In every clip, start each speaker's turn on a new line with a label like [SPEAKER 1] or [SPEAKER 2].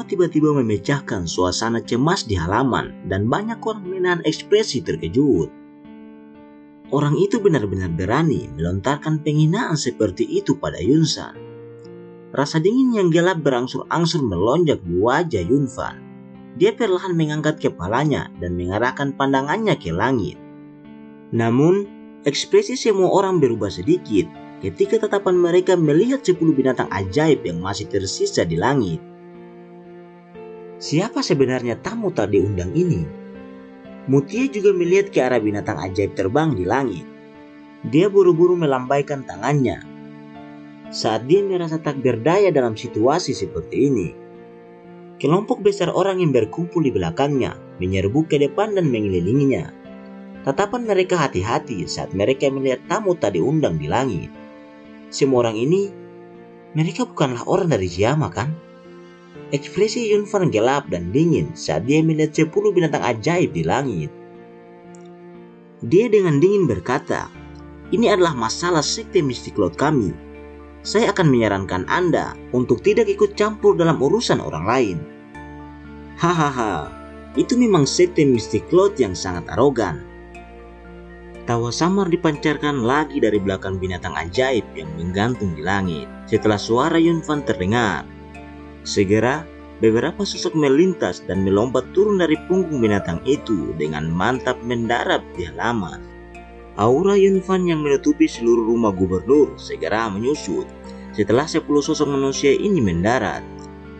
[SPEAKER 1] tiba-tiba memecahkan suasana cemas di halaman dan banyak orang menahan ekspresi terkejut. Orang itu benar-benar berani melontarkan penghinaan seperti itu pada Yunsan. Rasa dingin yang gelap berangsur-angsur melonjak di wajah Yunfan. Dia perlahan mengangkat kepalanya dan mengarahkan pandangannya ke langit. Namun, ekspresi semua orang berubah sedikit ketika tatapan mereka melihat 10 binatang ajaib yang masih tersisa di langit. Siapa sebenarnya tamu tak diundang ini? Mutia juga melihat ke arah binatang ajaib terbang di langit. Dia buru-buru melambaikan tangannya. Saat dia merasa tak berdaya dalam situasi seperti ini, kelompok besar orang yang berkumpul di belakangnya menyerbu ke depan dan mengelilinginya. Tatapan mereka hati-hati saat mereka melihat tamu tak diundang di langit. Semua orang ini, mereka bukanlah orang dari Syama kan? Ekspresi Yunfan gelap dan dingin saat dia melihat 10 binatang ajaib di langit. Dia dengan dingin berkata, "Ini adalah masalah sekte Mystic Cloud kami. Saya akan menyarankan Anda untuk tidak ikut campur dalam urusan orang lain." Hahaha, itu memang sekte Mystic Cloud yang sangat arogan. Tawa samar dipancarkan lagi dari belakang binatang ajaib yang menggantung di langit setelah suara Yunfan terdengar. Segera, beberapa sosok melintas dan melompat turun dari punggung binatang itu dengan mantap mendarat di halaman. Aura Yunfan yang menutupi seluruh rumah gubernur segera menyusut setelah 10 sosok manusia ini mendarat.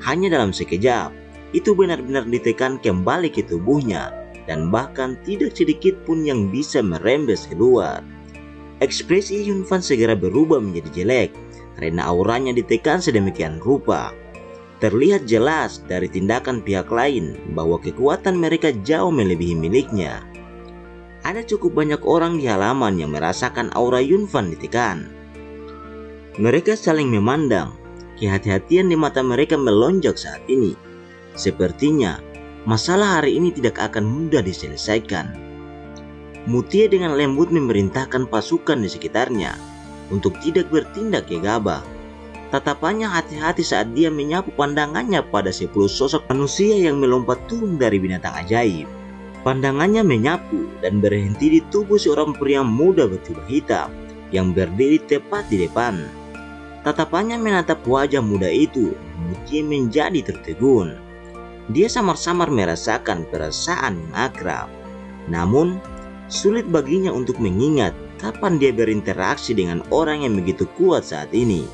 [SPEAKER 1] Hanya dalam sekejap, itu benar-benar ditekan kembali ke tubuhnya dan bahkan tidak sedikit pun yang bisa merembes keluar. Ekspresi Yunfan segera berubah menjadi jelek karena auranya ditekan sedemikian rupa. Terlihat jelas dari tindakan pihak lain bahwa kekuatan mereka jauh melebihi miliknya. Ada cukup banyak orang di halaman yang merasakan aura Yunfan ditekan. Mereka saling memandang, kehati-hatian di mata mereka melonjak saat ini. Sepertinya masalah hari ini tidak akan mudah diselesaikan. Mutia dengan lembut memerintahkan pasukan di sekitarnya untuk tidak bertindak gegabah. Tatapannya hati-hati saat dia menyapu pandangannya pada 10 sosok manusia yang melompat turun dari binatang ajaib. Pandangannya menyapu dan berhenti di tubuh seorang pria muda berjubah hitam yang berdiri tepat di depan. Tatapannya menatap wajah muda itu, Mutia menjadi tertegun. Dia samar-samar merasakan perasaan yang akrab. Namun, sulit baginya untuk mengingat kapan dia berinteraksi dengan orang yang begitu kuat saat ini.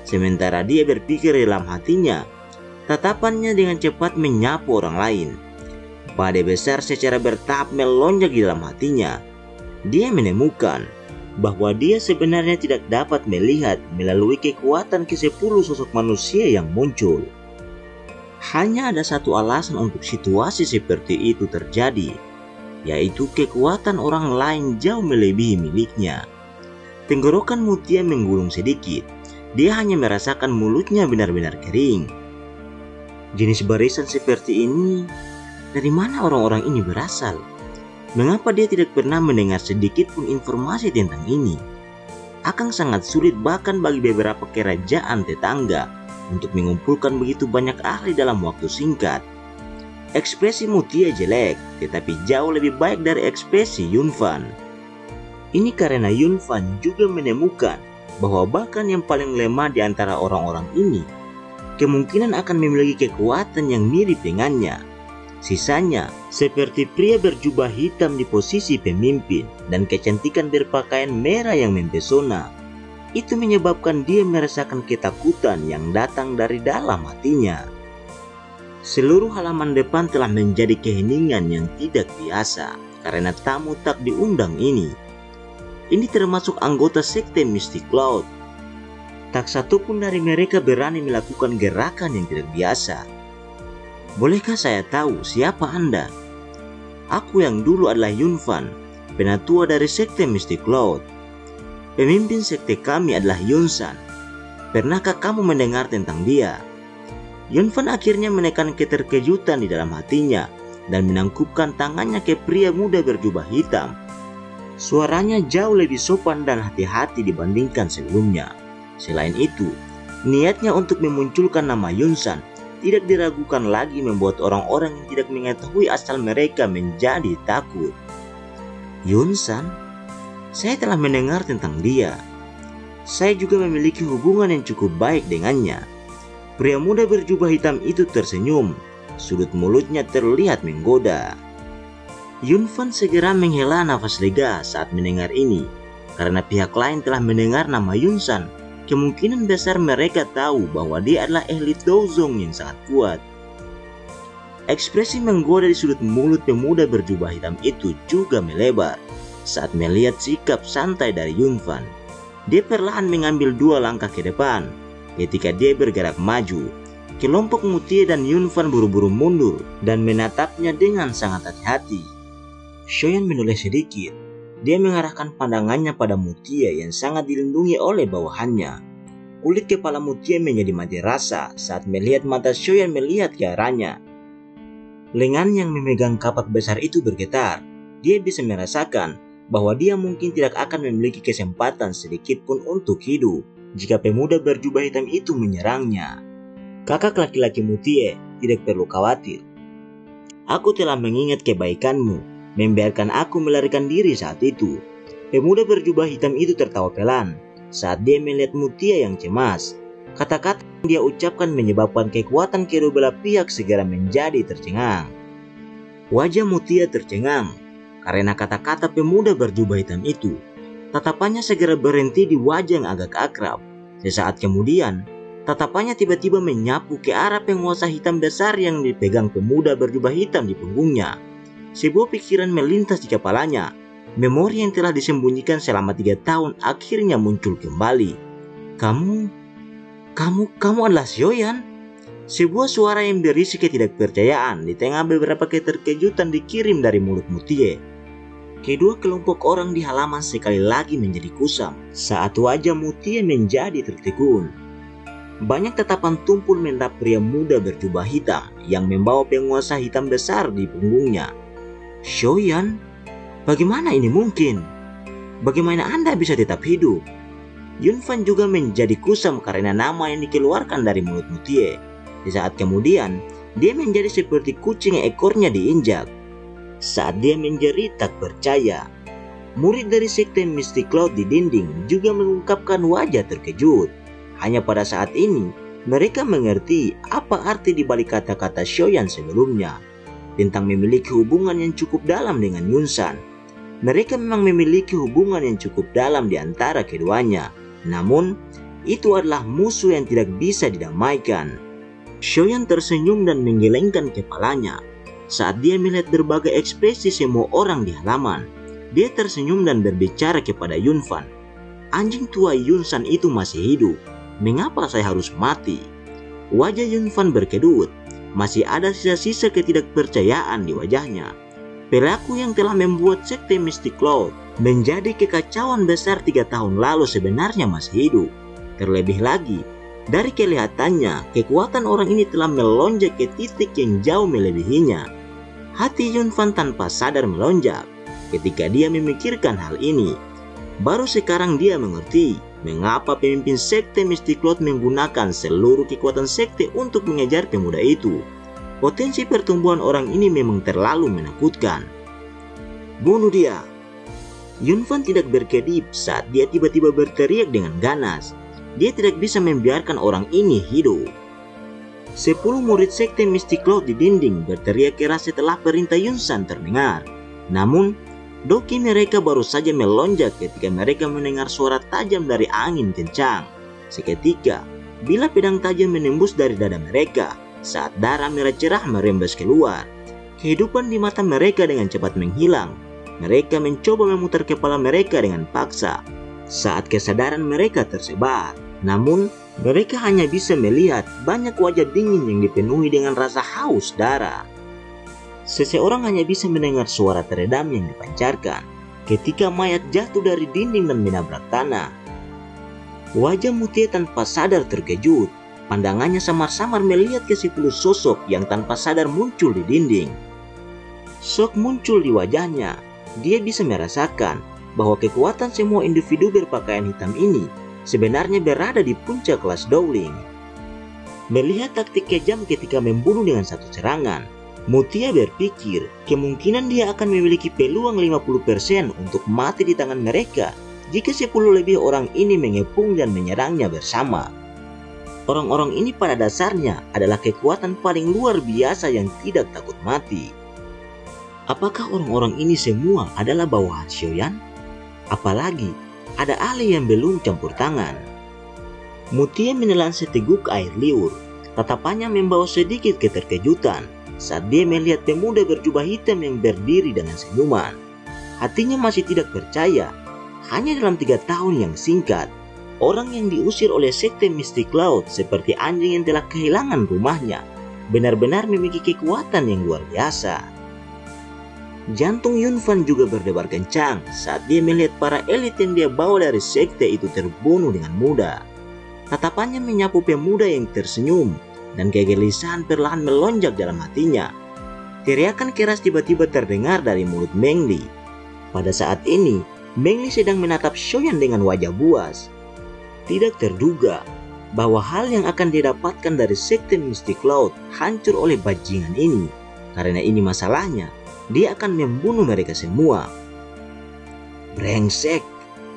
[SPEAKER 1] Sementara dia berpikir dalam hatinya, tatapannya dengan cepat menyapu orang lain. Badai besar secara bertahap melonjak di dalam hatinya. Dia menemukan bahwa dia sebenarnya tidak dapat melihat melalui kekuatan ke-10 sosok manusia yang muncul. Hanya ada satu alasan untuk situasi seperti itu terjadi, yaitu kekuatan orang lain jauh melebihi miliknya. Tenggorokan Mutia menggulung sedikit. Dia hanya merasakan mulutnya benar-benar kering. Jenis barisan seperti ini, dari mana orang-orang ini berasal? Mengapa dia tidak pernah mendengar sedikit pun informasi tentang ini? Akan sangat sulit bahkan bagi beberapa kerajaan tetangga untuk mengumpulkan begitu banyak ahli dalam waktu singkat. Ekspresi Mutia jelek, tetapi jauh lebih baik dari ekspresi Yunfan. Ini karena Yunfan juga menemukan bahwa bahkan yang paling lemah di antara orang-orang ini kemungkinan akan memiliki kekuatan yang mirip dengannya. Sisanya seperti pria berjubah hitam di posisi pemimpin dan kecantikan berpakaian merah yang mempesona. Itu menyebabkan dia merasakan ketakutan yang datang dari dalam hatinya. Seluruh halaman depan telah menjadi keheningan yang tidak biasa karena tamu tak diundang ini. Ini termasuk anggota sekte Mystic Cloud. Tak satu pun dari mereka berani melakukan gerakan yang tidak biasa. Bolehkah saya tahu siapa Anda? Aku yang dulu adalah Yunfan, penatua dari sekte Mystic Cloud. Pemimpin sekte kami adalah Yunsan. Pernahkah kamu mendengar tentang dia? Yunfan akhirnya menekan keterkejutan di dalam hatinya dan menangkupkan tangannya ke pria muda berjubah hitam. Suaranya jauh lebih sopan dan hati-hati dibandingkan sebelumnya. Selain itu, niatnya untuk memunculkan nama Yunsan tidak diragukan lagi membuat orang-orang yang tidak mengetahui asal mereka menjadi takut. Yunsan, saya telah mendengar tentang dia. Saya juga memiliki hubungan yang cukup baik dengannya. Pria muda berjubah hitam itu tersenyum. Sudut mulutnya terlihat menggoda. Yunfan segera menghela nafas lega saat mendengar ini. Karena pihak lain telah mendengar nama Yunsan, kemungkinan besar mereka tahu bahwa dia adalah elit Dozong yang sangat kuat. Ekspresi menggoda di sudut mulut pemuda berjubah hitam itu juga melebar saat melihat sikap santai dari Yunfan. Dia perlahan mengambil 2 langkah ke depan. Ketika dia bergerak maju, kelompok Mutie dan Yunfan buru-buru mundur dan menatapnya dengan sangat hati-hati. Shoyan menoleh sedikit. Dia mengarahkan pandangannya pada Mutie yang sangat dilindungi oleh bawahannya. Kulit kepala Mutie menjadi mati rasa saat melihat mata Shoyan melihat ke arahnya. Lengan yang memegang kapak besar itu bergetar. Dia bisa merasakan bahwa dia mungkin tidak akan memiliki kesempatan sedikit pun untuk hidup jika pemuda berjubah hitam itu menyerangnya. Kakak laki-laki Mutie tidak perlu khawatir. Aku telah mengingat kebaikanmu, membiarkan aku melarikan diri saat itu. Pemuda berjubah hitam itu tertawa pelan saat dia melihat Mutie yang cemas. Kata-kata yang dia ucapkan menyebabkan kekuatan kedua belah pihak segera menjadi tercengang. Wajah Mutie tercengang karena kata-kata pemuda berjubah hitam itu. Tatapannya segera berhenti di wajah yang agak akrab. Sesaat kemudian, tatapannya tiba-tiba menyapu ke arah penguasa hitam besar yang dipegang pemuda berjubah hitam di punggungnya. Sebuah pikiran melintas di kepalanya. Memori yang telah disembunyikan selama 3 tahun akhirnya muncul kembali. Kamu adalah Shoyan? Sebuah suara yang berisi ketidakpercayaan di tengah beberapa keterkejutan dikirim dari mulut Mutie. Kedua kelompok orang di halaman sekali lagi menjadi kusam saat wajah Mutie menjadi tertegun. Banyak tatapan tumpul menatap pria muda berjubah hitam yang membawa penguasa hitam besar di punggungnya. Shoyan, bagaimana ini mungkin? Bagaimana Anda bisa tetap hidup? Yunfan juga menjadi kusam karena nama yang dikeluarkan dari mulut Mutie. Di saat kemudian, dia menjadi seperti kucing yang ekornya diinjak. Saat dia menjerit tak percaya, murid dari sekte Mystic Cloud di dinding juga mengungkapkan wajah terkejut. Hanya pada saat ini, mereka mengerti apa arti dibalik kata-kata Shoyan sebelumnya tentang memiliki hubungan yang cukup dalam dengan Yunsan. Mereka memang memiliki hubungan yang cukup dalam di antara keduanya. Namun, itu adalah musuh yang tidak bisa didamaikan. Shoyan tersenyum dan menggelengkan kepalanya saat dia melihat berbagai ekspresi semua orang di halaman. Dia tersenyum dan berbicara kepada Yunfan. Anjing tua Yunsan itu masih hidup. Mengapa saya harus mati? Wajah Yunfan berkedut. Masih ada sisa-sisa ketidakpercayaan di wajahnya. Pelaku yang telah membuat sekte Mystic Cloud menjadi kekacauan besar 3 tahun lalu sebenarnya masih hidup. Terlebih lagi, dari kelihatannya, kekuatan orang ini telah melonjak ke titik yang jauh melebihinya. Hati Yunfan tanpa sadar melonjak ketika dia memikirkan hal ini. Baru sekarang dia mengerti mengapa pemimpin sekte Mystic Cloud menggunakan seluruh kekuatan sekte untuk mengejar pemuda itu. Potensi pertumbuhan orang ini memang terlalu menakutkan. Bunuh dia! Yunfan tidak berkedip saat dia tiba-tiba berteriak dengan ganas. Dia tidak bisa membiarkan orang ini hidup. 10 murid sekte Mystic Cloud di dinding berteriak keras setelah perintah Yunsan terdengar. Namun, doki mereka baru saja melonjak ketika mereka mendengar suara tajam dari angin kencang. Seketika, bila pedang tajam menembus dari dada mereka saat darah merah cerah merembes keluar. Kehidupan di mata mereka dengan cepat menghilang. Mereka mencoba memutar kepala mereka dengan paksa saat kesadaran mereka tersebar. Namun, mereka hanya bisa melihat banyak wajah dingin yang dipenuhi dengan rasa haus darah. Seseorang hanya bisa mendengar suara teredam yang dipancarkan ketika mayat jatuh dari dinding dan menabrak tanah. Wajah Mutie tanpa sadar terkejut. Pandangannya samar-samar melihat ke 10 sosok yang tanpa sadar muncul di dinding. Shock muncul di wajahnya. Dia bisa merasakan bahwa kekuatan semua individu berpakaian hitam ini sebenarnya berada di puncak kelas Dowling. Melihat taktik kejam ketika membunuh dengan satu serangan, Mutia berpikir kemungkinan dia akan memiliki peluang 50% untuk mati di tangan mereka jika 10 lebih orang ini mengepung dan menyerangnya bersama. Orang-orang ini pada dasarnya adalah kekuatan paling luar biasa yang tidak takut mati. Apakah orang-orang ini semua adalah bawahan Xiaoyan? Apalagi ada ahli yang belum campur tangan. Mutia menelan seteguk air liur. Tatapannya membawa sedikit keterkejutan saat dia melihat pemuda berjubah hitam yang berdiri dengan senyuman. Hatinya masih tidak percaya. Hanya dalam 3 tahun yang singkat, orang yang diusir oleh sekte Mystic Cloud seperti anjing yang telah kehilangan rumahnya benar-benar memiliki kekuatan yang luar biasa. Jantung Yunfan juga berdebar kencang saat dia melihat para elit yang dia bawa dari sekte itu terbunuh dengan mudah. Tatapannya menyapu pemuda yang tersenyum dan kegelisahan perlahan melonjak dalam hatinya. Teriakan keras tiba-tiba terdengar dari mulut Meng Li. Pada saat ini, Meng Li sedang menatap Xiaoyan dengan wajah buas. Tidak terduga bahwa hal yang akan didapatkan dari sekte Mystic Cloud hancur oleh bajingan ini. Karena ini masalahnya, dia akan membunuh mereka semua. Brengsek!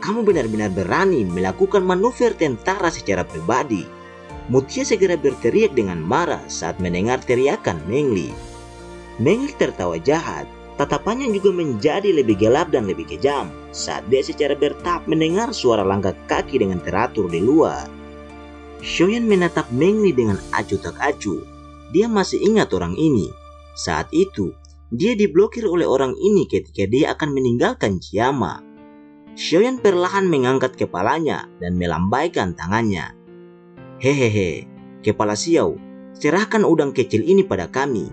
[SPEAKER 1] Kamu benar-benar berani melakukan manuver tentara secara pribadi. Mutia segera berteriak dengan marah saat mendengar teriakan Meng Li. Meng Li tertawa jahat. Tatapannya juga menjadi lebih gelap dan lebih kejam saat dia secara bertahap mendengar suara langkah kaki dengan teratur di luar. Xiaoyan menatap Meng Li dengan acuh tak acuh. Dia masih ingat orang ini. Saat itu, dia diblokir oleh orang ini ketika dia akan meninggalkan Chiama. Xiaoyan perlahan mengangkat kepalanya dan melambaikan tangannya. Hehehe, Kepala Xiao, serahkan udang kecil ini pada kami.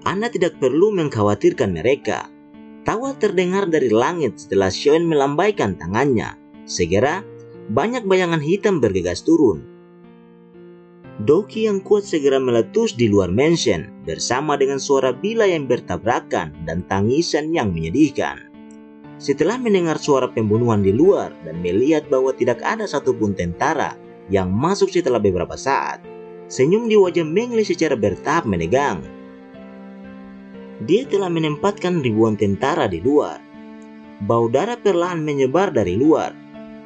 [SPEAKER 1] Anda tidak perlu mengkhawatirkan mereka. Tawa terdengar dari langit setelah Xiaoyan melambaikan tangannya. Segera, banyak bayangan hitam bergegas turun. Doki yang kuat segera meletus di luar mansion bersama dengan suara bila yang bertabrakan dan tangisan yang menyedihkan. Setelah mendengar suara pembunuhan di luar dan melihat bahwa tidak ada satupun tentara yang masuk setelah beberapa saat, senyum di wajah Meng Li secara bertahap menegang. Dia telah menempatkan ribuan tentara di luar. Bau darah perlahan menyebar dari luar.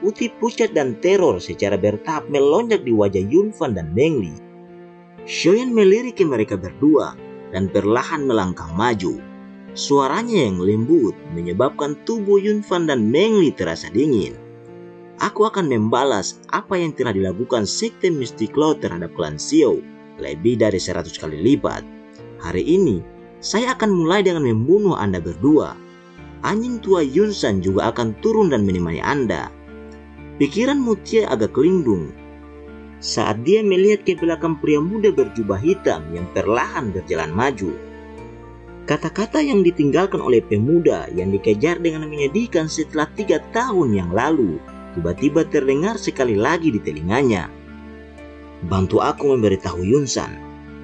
[SPEAKER 1] Putih pucat dan teror secara bertahap melonjak di wajah Yunfan dan Meng Li. Xiaoyan melirik ke mereka berdua dan perlahan melangkah maju. Suaranya yang lembut menyebabkan tubuh Yunfan dan Meng Li terasa dingin. Aku akan membalas apa yang telah dilakukan sekte Mystic Cloud terhadap klan Xiao lebih dari 100 kali lipat. Hari ini, saya akan mulai dengan membunuh Anda berdua. Anjing tua Yunsan juga akan turun dan menemani Anda. Pikiran Mutia agak kelindung saat dia melihat ke belakang pria muda berjubah hitam yang perlahan berjalan maju. Kata-kata yang ditinggalkan oleh pemuda yang dikejar dengan menyedihkan setelah 3 tahun yang lalu tiba-tiba terdengar sekali lagi di telinganya. Bantu aku memberitahu Yunsan,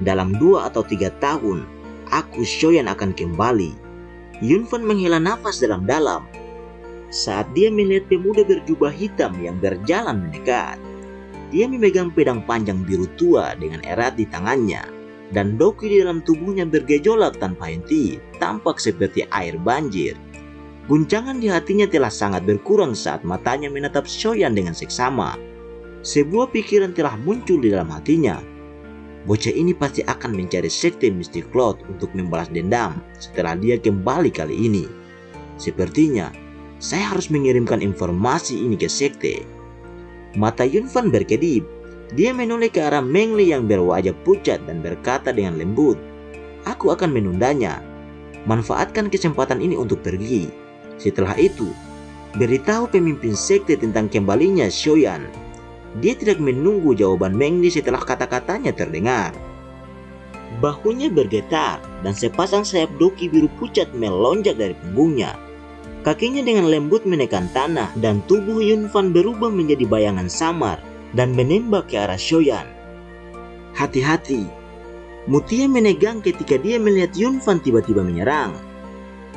[SPEAKER 1] dalam 2 atau 3 tahun, aku Xiaoyan akan kembali. Yunfan menghela nafas dalam-dalam saat dia melihat pemuda berjubah hitam yang berjalan mendekat. Dia memegang pedang panjang biru tua dengan erat di tangannya. Dan doki di dalam tubuhnya bergejolak tanpa henti, tampak seperti air banjir. Guncangan di hatinya telah sangat berkurang saat matanya menatap Xiaoyan dengan seksama. Sebuah pikiran telah muncul di dalam hatinya. Bocah ini pasti akan mencari sekte Mystic Cloud untuk membalas dendam setelah dia kembali kali ini. Sepertinya, saya harus mengirimkan informasi ini ke sekte. Mata Yunfan berkedip. Dia menoleh ke arah Meng Li yang berwajah pucat dan berkata dengan lembut, "Aku akan menundanya. Manfaatkan kesempatan ini untuk pergi. Setelah itu, beritahu pemimpin sekte tentang kembalinya Xiaoyan." Dia tidak menunggu jawaban Meng Li setelah kata-katanya terdengar. Bahunya bergetar dan sepasang sayap doki biru pucat melonjak dari punggungnya. Kakinya dengan lembut menekan tanah dan tubuh Yunfan berubah menjadi bayangan samar dan menembak ke arah Xiaoyan. Hati-hati, Mutia menegang ketika dia melihat Yunfan tiba-tiba menyerang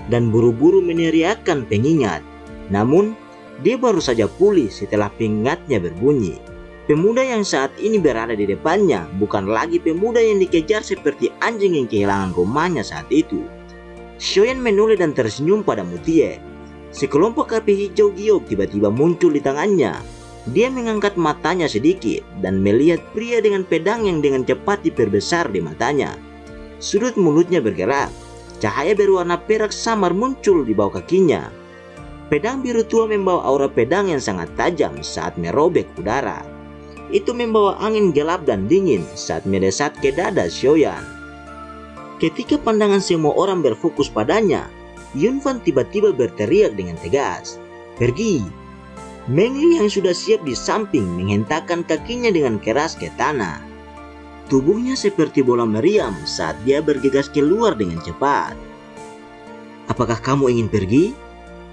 [SPEAKER 1] dan buru-buru meneriakkan pengingat. Namun, dia baru saja pulih setelah pengingatnya berbunyi. Pemuda yang saat ini berada di depannya bukan lagi pemuda yang dikejar seperti anjing yang kehilangan rumahnya saat itu. Shoyan menoleh dan tersenyum pada Mutie. Sekelompok api hijau giok tiba-tiba muncul di tangannya. Dia mengangkat matanya sedikit dan melihat pria dengan pedang yang dengan cepat diperbesar di matanya. Sudut mulutnya bergerak. Cahaya berwarna perak samar muncul di bawah kakinya. Pedang biru tua membawa aura pedang yang sangat tajam saat merobek udara. Itu membawa angin gelap dan dingin saat mendesat ke dada Shoyan. Ketika pandangan semua orang berfokus padanya, Yunfan tiba-tiba berteriak dengan tegas, "Pergi!" Meng Li yang sudah siap di samping menghentakkan kakinya dengan keras ke tanah. Tubuhnya seperti bola meriam saat dia bergegas keluar dengan cepat. "Apakah kamu ingin pergi?"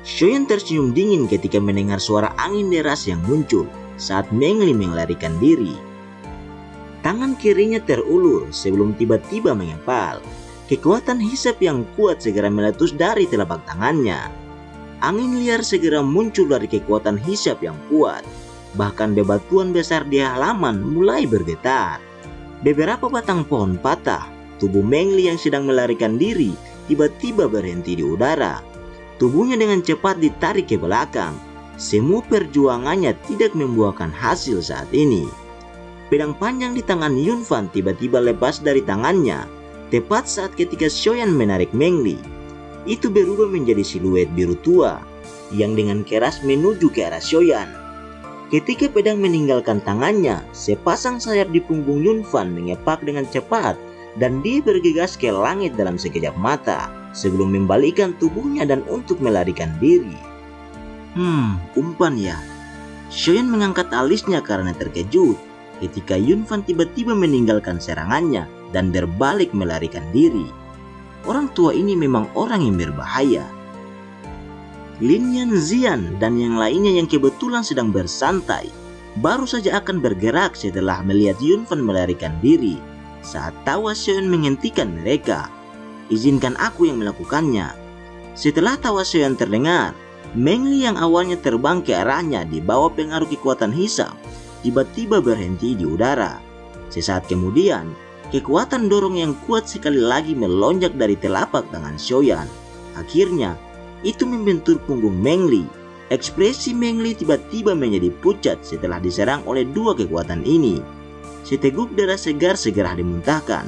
[SPEAKER 1] Shoyan tersenyum dingin ketika mendengar suara angin deras yang muncul saat Meng Li melarikan diri. Tangan kirinya terulur sebelum tiba-tiba mengepal. Kekuatan hisap yang kuat segera meletus dari telapak tangannya. Angin liar segera muncul dari kekuatan hisap yang kuat. Bahkan bebatuan besar di halaman mulai bergetar. Beberapa batang pohon patah. Tubuh Meng Li yang sedang melarikan diri tiba-tiba berhenti di udara. Tubuhnya dengan cepat ditarik ke belakang. Semua perjuangannya tidak membuahkan hasil saat ini. Pedang panjang di tangan Yunfan tiba-tiba lepas dari tangannya, tepat saat ketika Shoyan menarik Meng Li. Itu berubah menjadi siluet biru tua yang dengan keras menuju ke arah Shoyan. Ketika pedang meninggalkan tangannya, sepasang sayap di punggung Yunfan mengepak dengan cepat dan dia bergegas ke langit dalam sekejap mata sebelum membalikkan tubuhnya dan untuk melarikan diri. Umpan ya. Shoyan mengangkat alisnya karena terkejut ketika Yunfan tiba-tiba meninggalkan serangannya dan berbalik melarikan diri. Orang tua ini memang orang yang berbahaya. Lin Yanzian dan yang lainnya yang kebetulan sedang bersantai baru saja akan bergerak setelah melihat Yunfan melarikan diri. Saat tawa Shoyan menghentikan mereka, "Izinkan aku yang melakukannya." Setelah tawa Shoyan terdengar, Meng Li yang awalnya terbang ke arahnya di bawah pengaruh kekuatan hisap tiba-tiba berhenti di udara. Sesaat kemudian, kekuatan dorong yang kuat sekali lagi melonjak dari telapak tangan Shoyan. Akhirnya, itu membentur punggung Meng Li. Ekspresi Meng Li tiba-tiba menjadi pucat setelah diserang oleh dua kekuatan ini. Seteguk darah segar segera dimuntahkan.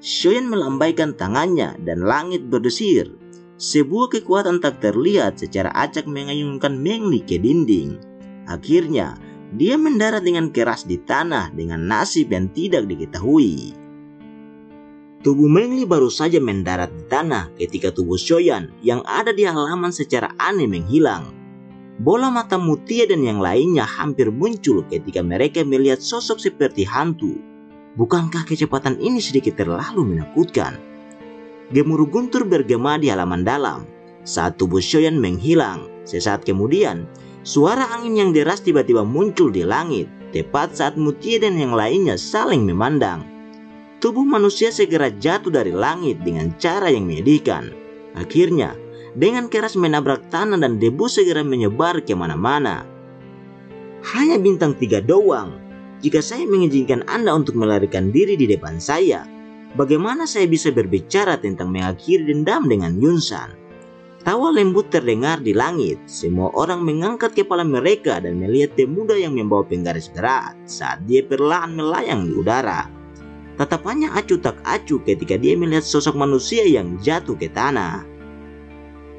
[SPEAKER 1] Shoyan melambaikan tangannya dan langit berdesir. Sebuah kekuatan tak terlihat secara acak mengayunkan Meng Li ke dinding. Akhirnya, dia mendarat dengan keras di tanah dengan nasib yang tidak diketahui. Tubuh Meng Li baru saja mendarat di tanah ketika tubuh Shoyan yang ada di halaman secara aneh menghilang. Bola mata Mutie dan yang lainnya hampir muncul ketika mereka melihat sosok seperti hantu. Bukankah kecepatan ini sedikit terlalu menakutkan? Gemuruh guntur bergema di halaman dalam saat tubuh Shoyan menghilang. Sesaat kemudian, suara angin yang deras tiba-tiba muncul di langit, tepat saat Mutie dan yang lainnya saling memandang. Tubuh manusia segera jatuh dari langit dengan cara yang menyedihkan. Akhirnya, dengan keras menabrak tanah dan debu segera menyebar kemana-mana. "Hanya bintang 3 doang. Jika saya mengizinkan Anda untuk melarikan diri di depan saya, bagaimana saya bisa berbicara tentang mengakhiri dendam dengan Yunsan?" Tawa lembut terdengar di langit. Semua orang mengangkat kepala mereka dan melihat pemuda yang membawa penggaris berat saat dia perlahan melayang di udara. Tatapannya acuh tak acuh ketika dia melihat sosok manusia yang jatuh ke tanah.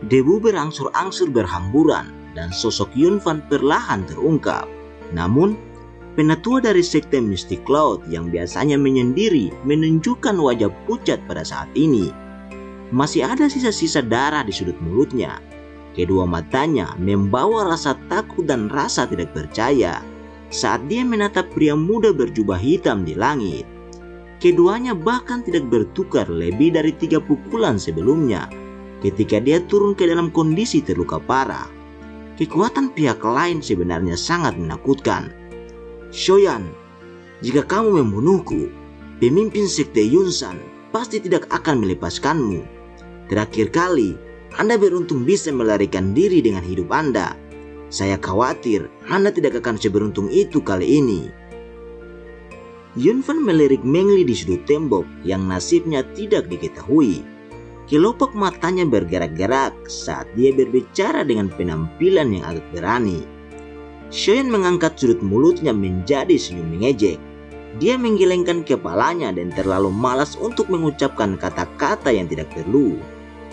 [SPEAKER 1] Debu berangsur-angsur berhamburan dan sosok Yunfan perlahan terungkap. Namun, penatua dari sekte Mystic Cloud yang biasanya menyendiri menunjukkan wajah pucat pada saat ini. Masih ada sisa-sisa darah di sudut mulutnya. Kedua matanya membawa rasa takut dan rasa tidak percaya saat dia menatap pria muda berjubah hitam di langit. Keduanya bahkan tidak bertukar lebih dari 3 pukulan sebelumnya ketika dia turun ke dalam kondisi terluka parah. Kekuatan pihak lain sebenarnya sangat menakutkan. "Shoyan, jika kamu membunuhku, pemimpin sekte Yunsan pasti tidak akan melepaskanmu. Terakhir kali, Anda beruntung bisa melarikan diri dengan hidup Anda. Saya khawatir Anda tidak akan seberuntung itu kali ini. Yunfan melirik Mengli di sudut tembok yang nasibnya tidak diketahui. Kelopak matanya bergerak-gerak saat dia berbicara dengan penampilan yang agak berani. Xiaoyan mengangkat sudut mulutnya menjadi senyum mengejek. Dia menggelengkan kepalanya dan terlalu malas untuk mengucapkan kata-kata yang tidak perlu.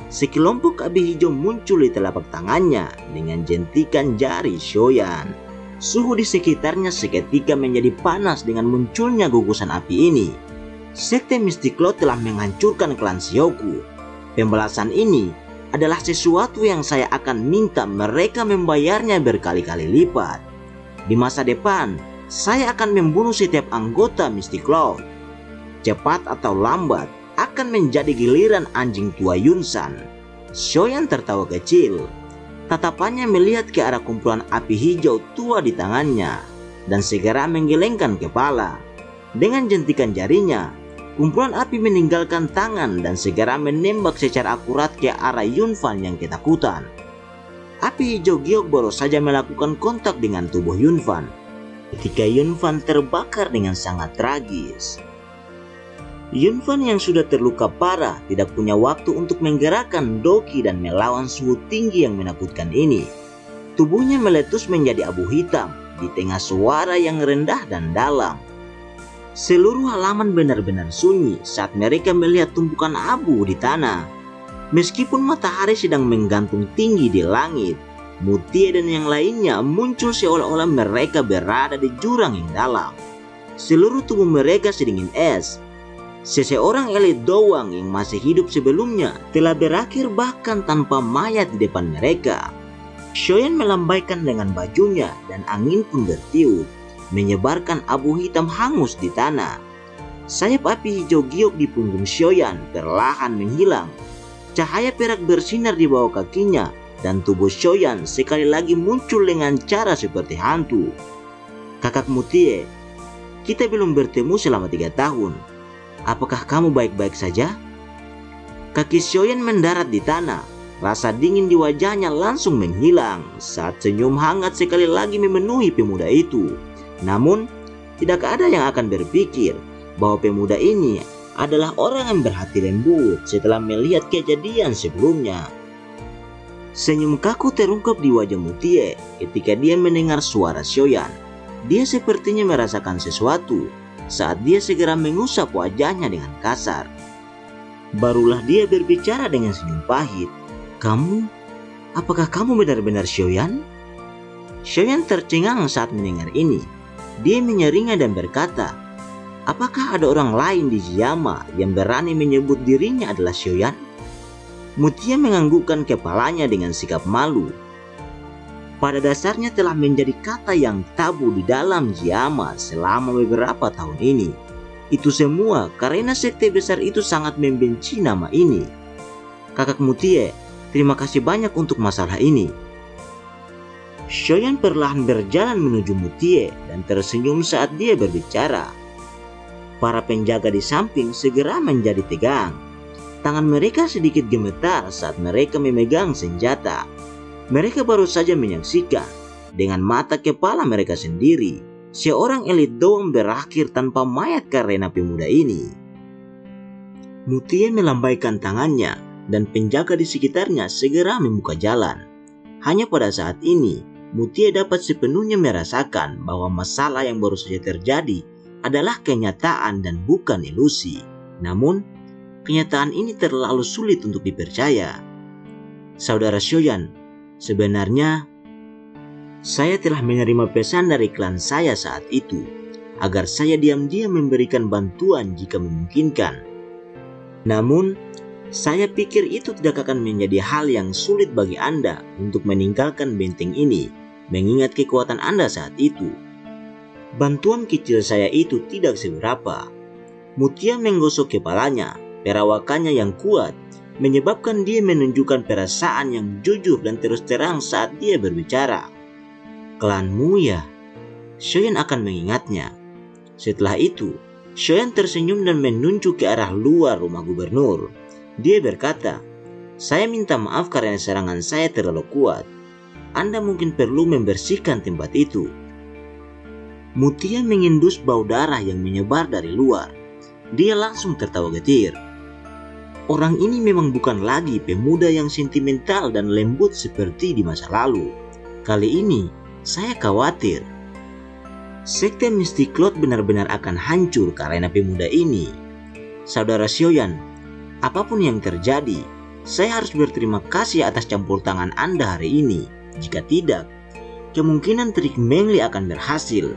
[SPEAKER 1] Sekelompok api hijau muncul di telapak tangannya dengan jentikan jari Xiaoyan. Suhu di sekitarnya seketika menjadi panas dengan munculnya gugusan api ini. Sekte Mystic Claw telah menghancurkan klan Xiaoku. Pembalasan ini adalah sesuatu yang saya akan minta mereka membayarnya berkali-kali lipat. Di masa depan, saya akan membunuh setiap anggota Mystic Claw. Cepat atau lambat, akan menjadi giliran anjing tua Yunsan. Xiaoyan tertawa kecil. Tatapannya melihat ke arah kumpulan api hijau tua di tangannya dan segera menggelengkan kepala. Dengan jentikan jarinya, kumpulan api meninggalkan tangan dan segera menembak secara akurat ke arah Yunfan yang ketakutan. Api hijau giok baru saja melakukan kontak dengan tubuh Yunfan ketika Yunfan terbakar dengan sangat tragis. Yunfan yang sudah terluka parah tidak punya waktu untuk menggerakkan doki dan melawan suhu tinggi yang menakutkan ini. Tubuhnya meletus menjadi abu hitam di tengah suara yang rendah dan dalam. Seluruh halaman benar-benar sunyi saat mereka melihat tumpukan abu di tanah. Meskipun matahari sedang menggantung tinggi di langit, Mutie dan yang lainnya muncul seolah-olah mereka berada di jurang yang dalam. Seluruh tubuh mereka sedingin es. Seseorang elit doang yang masih hidup sebelumnya telah berakhir bahkan tanpa mayat di depan mereka. Xiaoyan melambaikan dengan bajunya dan angin pun bertiup, menyebarkan abu hitam hangus di tanah. Sayap api hijau giok di punggung Xiaoyan perlahan menghilang. Cahaya perak bersinar di bawah kakinya dan tubuh Xiaoyan sekali lagi muncul dengan cara seperti hantu. Kakak Mutie, kita belum bertemu selama 3 tahun. Apakah kamu baik-baik saja? Kaki Xiaoyan mendarat di tanah. Rasa dingin di wajahnya langsung menghilang saat senyum hangat sekali lagi memenuhi pemuda itu. Namun, tidak ada yang akan berpikir bahwa pemuda ini adalah orang yang berhati lembut setelah melihat kejadian sebelumnya. Senyum kaku terungkap di wajah Mutie ketika dia mendengar suara Xiaoyan. Dia sepertinya merasakan sesuatu saat dia segera mengusap wajahnya dengan kasar. Barulah dia berbicara dengan senyum pahit. Apakah kamu benar-benar Xiaoyan? Xiaoyan tercengang saat mendengar ini. Dia menyeringai dan berkata, apakah ada orang lain di Ziyama yang berani menyebut dirinya adalah Xiaoyan? Mutie menganggukkan kepalanya dengan sikap malu. Pada dasarnya telah menjadi kata yang tabu di dalam Ziyama selama beberapa tahun ini. Itu semua karena sekte besar itu sangat membenci nama ini. Kakak Mutie, terima kasih banyak untuk masalah ini. Xiaoyan perlahan berjalan menuju Mutie dan tersenyum saat dia berbicara. Para penjaga di samping segera menjadi tegang. Tangan mereka sedikit gemetar saat mereka memegang senjata. Mereka baru saja menyaksikan dengan mata kepala mereka sendiri seorang elit doang berakhir tanpa mayat karena pemuda ini. Mutie melambaikan tangannya dan penjaga di sekitarnya segera membuka jalan. Hanya pada saat ini, Mutie dapat sepenuhnya merasakan bahwa masalah yang baru saja terjadi adalah kenyataan dan bukan ilusi. Namun, kenyataan ini terlalu sulit untuk dipercaya. Saudara Xiaoyan, sebenarnya, saya telah menerima pesan dari klan saya saat itu, agar saya diam-diam memberikan bantuan jika memungkinkan. Namun, saya pikir itu tidak akan menjadi hal yang sulit bagi Anda untuk meninggalkan benteng ini, mengingat kekuatan Anda saat itu. Bantuan kecil saya itu tidak seberapa. Mutie menggosok kepalanya, perawakannya yang kuat menyebabkan dia menunjukkan perasaan yang jujur dan terus terang saat dia berbicara. Klanmu ya? Xiaoyan akan mengingatnya. Setelah itu, Xiaoyan tersenyum dan menunjuk ke arah luar rumah gubernur. Dia berkata, saya minta maaf karena serangan saya terlalu kuat. Anda mungkin perlu membersihkan tempat itu. Mutia mengendus bau darah yang menyebar dari luar. Dia langsung tertawa getir. Orang ini memang bukan lagi pemuda yang sentimental dan lembut seperti di masa lalu. Kali ini, saya khawatir. Sekte Mystic Cloud benar-benar akan hancur karena pemuda ini. Saudara Xiaoyan, apapun yang terjadi, saya harus berterima kasih atas campur tangan Anda hari ini. Jika tidak, kemungkinan trik Meng Li akan berhasil.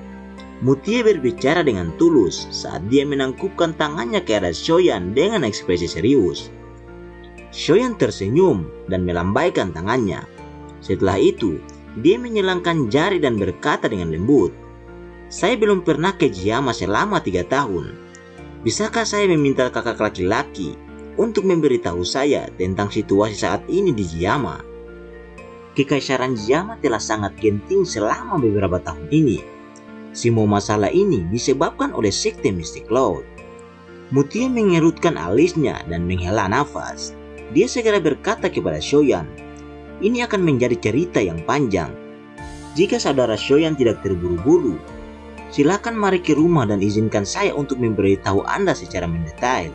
[SPEAKER 1] Mutia berbicara dengan tulus saat dia menangkupkan tangannya ke arah Xiaoyan dengan ekspresi serius. Xiaoyan tersenyum dan melambaikan tangannya. Setelah itu, dia menyilangkan jari dan berkata dengan lembut, "Saya belum pernah ke Jiyama selama 3 tahun. Bisakah saya meminta kakak laki-laki untuk memberitahu saya tentang situasi saat ini di Jiyama?" Kekaisaran Jiyama telah sangat genting selama beberapa tahun ini. Semua masalah ini disebabkan oleh Sekte Mystic Cloud. Mutia mengerutkan alisnya dan menghela nafas. Dia segera berkata kepada Xiaoyan, "Ini akan menjadi cerita yang panjang. Jika saudara Xiaoyan tidak terburu-buru, silakan mari ke rumah dan izinkan saya untuk memberitahu Anda secara mendetail."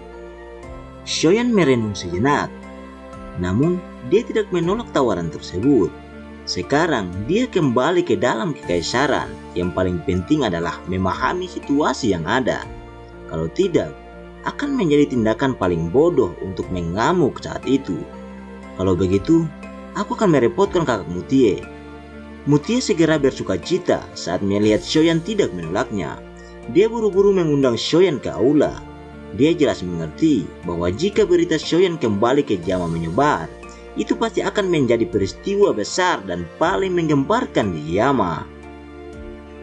[SPEAKER 1] Xiaoyan merenung sejenak. Namun, dia tidak menolak tawaran tersebut. Sekarang, dia kembali ke dalam kekaisaran. Yang paling penting adalah memahami situasi yang ada. Kalau tidak, akan menjadi tindakan paling bodoh untuk mengamuk saat itu. Kalau begitu, aku akan merepotkan kakak Mutie. Mutie segera bersukacita saat melihat Xiaoyan tidak menolaknya. Dia buru-buru mengundang Xiaoyan ke aula. Dia jelas mengerti bahwa jika berita Xiaoyan kembali ke Jiyama menyebar, itu pasti akan menjadi peristiwa besar dan paling menggemparkan di Jiyama.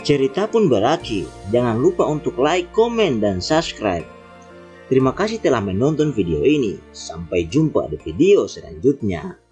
[SPEAKER 1] Cerita pun berakhir. Jangan lupa untuk like, komen, dan subscribe. Terima kasih telah menonton video ini. Sampai jumpa di video selanjutnya.